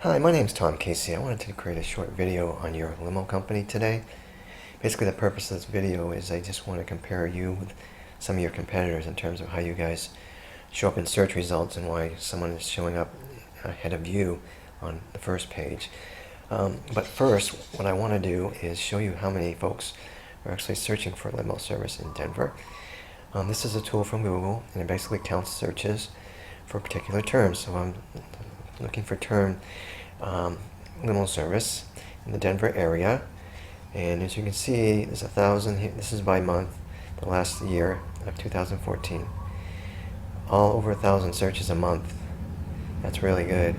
Hi, my name's Tom Casey. I wanted to create a short video on your limo company today. Basically, the purpose of this video is I just want to compare you with some of your competitors in terms of how you guys show up in search results and why someone is showing up ahead of you on the first page. But first, what I want to do is show you how many folks are actually searching for limo service in Denver. This is a tool from Google, and it basically counts searches for particular terms. So I'm looking for term limo service in the Denver area, and as you can see, there's 1,000 here. This is by month, the last year of 2014. All over 1,000 searches a month. That's really good.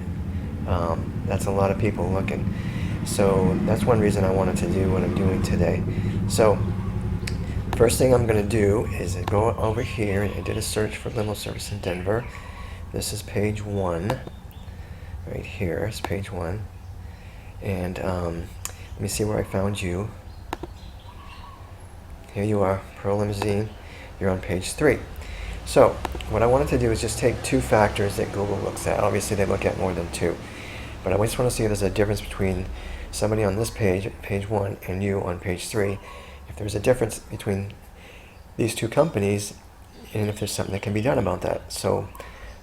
That's a lot of people looking. So that's one reason I wanted to do what I'm doing today. So first thing I'm going to do is go over here. I did a search for limo service in Denver. This is page 1. Right here is page 1. And let me see where I found you. Here you are, Pearl Limousine. You're on page 3. So what I wanted to do is just take two factors that Google looks at. Obviously they look at more than two. But I just want to see if there's a difference between somebody on this page, page 1, and you on page 3. If there's a difference between these two companies, and if there's something that can be done about that. So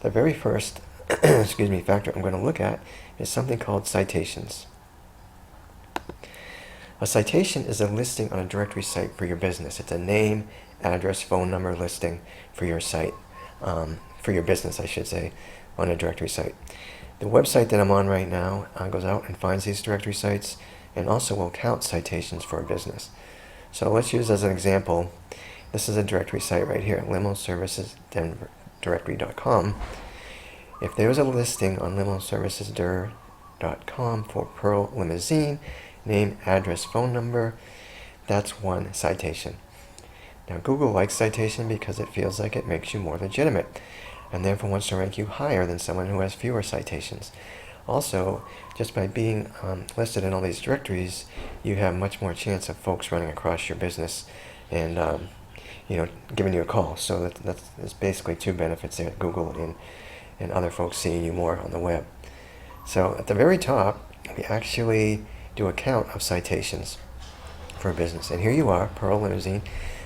the very first excuse me, factor I'm going to look at is something called citations. A citation is a listing on a directory site for your business. It's a name, address, phone number listing for your site, for your business, I should say, on a directory site. The website that I'm on right now goes out and finds these directory sites and also will count citations for a business. So let's use as an example, this is a directory site right here, limoservicesdenverdirectory.com. If there was a listing on limoservicesdir.com for Pearl Limousine, name, address, phone number, that's one citation. Now Google likes citation because it feels like it makes you more legitimate and therefore wants to rank you higher than someone who has fewer citations. Also, just by being listed in all these directories, you have much more chance of folks running across your business and giving you a call. So that's basically two benefits there at Google and other folks seeing you more on the web. So at the very top, we actually do a count of citations for a business. And here you are, Pearl Limousine,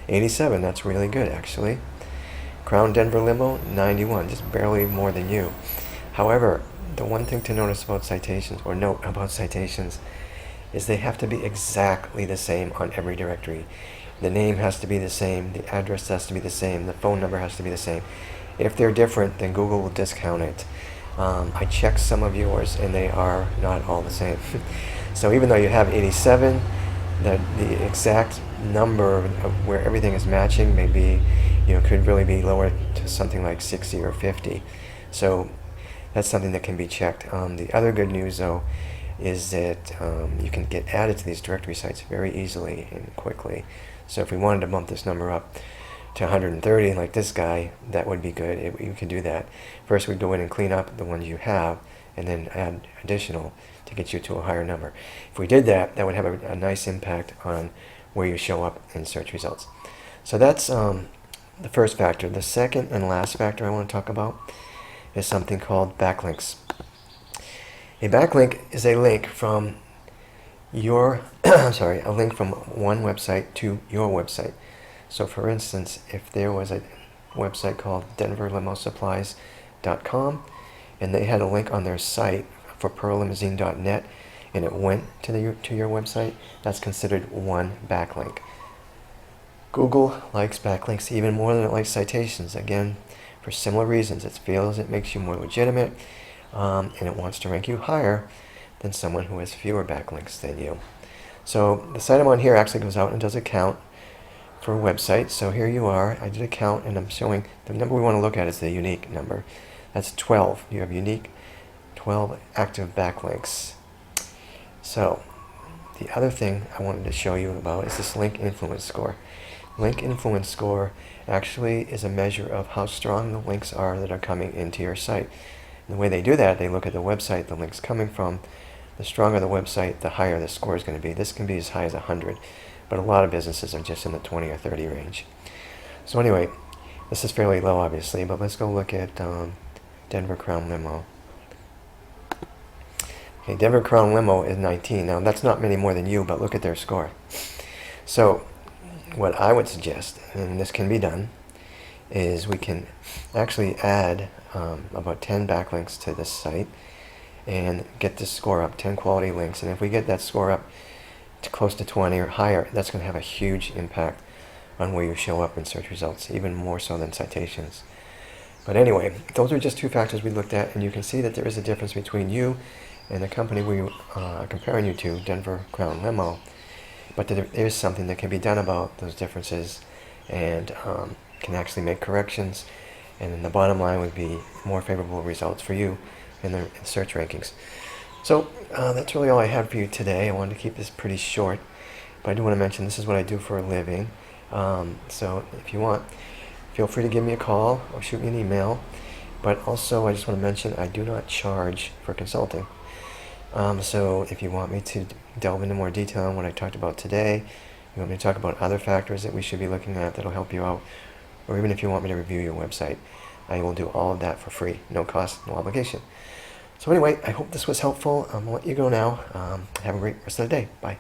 87. That's really good, actually. Crown Denver Limo, 91, just barely more than you. However, the one thing to notice about citations, or note about citations, is they have to be exactly the same on every directory. The name has to be the same, the address has to be the same, the phone number has to be the same. If they're different, then Google will discount it. I checked some of yours, and they are not all the same. So even though you have 87, the exact number of where everything is matching may be, could really be lower to something like 60 or 50. So that's something that can be checked. The other good news, though, is that you can get added to these directory sites very easily and quickly. So if we wanted to bump this number up to 130 like this guy, that would be good. You can do that. First we'd go in and clean up the ones you have and then add additional to get you to a higher number. If we did that, that would have a nice impact on where you show up in search results. So that's the first factor. The second and last factor I want to talk about is something called backlinks. A backlink is a link from your a link from one website to your website. So for instance, if there was a website called denverlimosupplies.com and they had a link on their site for pearllimousine.net and it went to your website, that's considered one backlink. Google likes backlinks even more than it likes citations, again, for similar reasons. It feels it makes you more legitimate and it wants to rank you higher than someone who has fewer backlinks than you. So the site I'm on here actually goes out and does a count for a website. So here you are. I did a count and I'm showing the number we want to look at is the unique number. That's 12. You have unique 12 active backlinks. So the other thing I wanted to show you about is this link influence score. Link influence score actually is a measure of how strong the links are that are coming into your site. And the way they do that, they look at the website the link's coming from. The stronger the website, the higher the score is going to be. This can be as high as 100. But a lot of businesses are just in the 20 or 30 range. So anyway, this is fairly low, obviously, but let's go look at Denver Crown Limo. Okay, Denver Crown Limo is 19. Now, that's not many more than you, but look at their score. So, what I would suggest, and this can be done, is we can actually add about 10 backlinks to this site and get this score up, 10 quality links. And if we get that score up to close to 20 or higher, that's going to have a huge impact on where you show up in search results, even more so than citations. But anyway, those are just two factors we looked at, and you can see that there is a difference between you and the company we are comparing you to, Denver Crown Limo. But there is something that can be done about those differences, and can actually make corrections, and then the bottom line would be more favorable results for you in the search rankings. So that's really all I had for you today. I wanted to keep this pretty short, but I do want to mention this is what I do for a living. So if you want, feel free to give me a call or shoot me an email. But also, I just want to mention I do not charge for consulting. So if you want me to delve into more detail on what I talked about today, you want me to talk about other factors that we should be looking at that'll help you out, or even if you want me to review your website, I will do all of that for free, no cost, no obligation. So anyway, I hope this was helpful. I'll let you go now. Have a great rest of the day. Bye.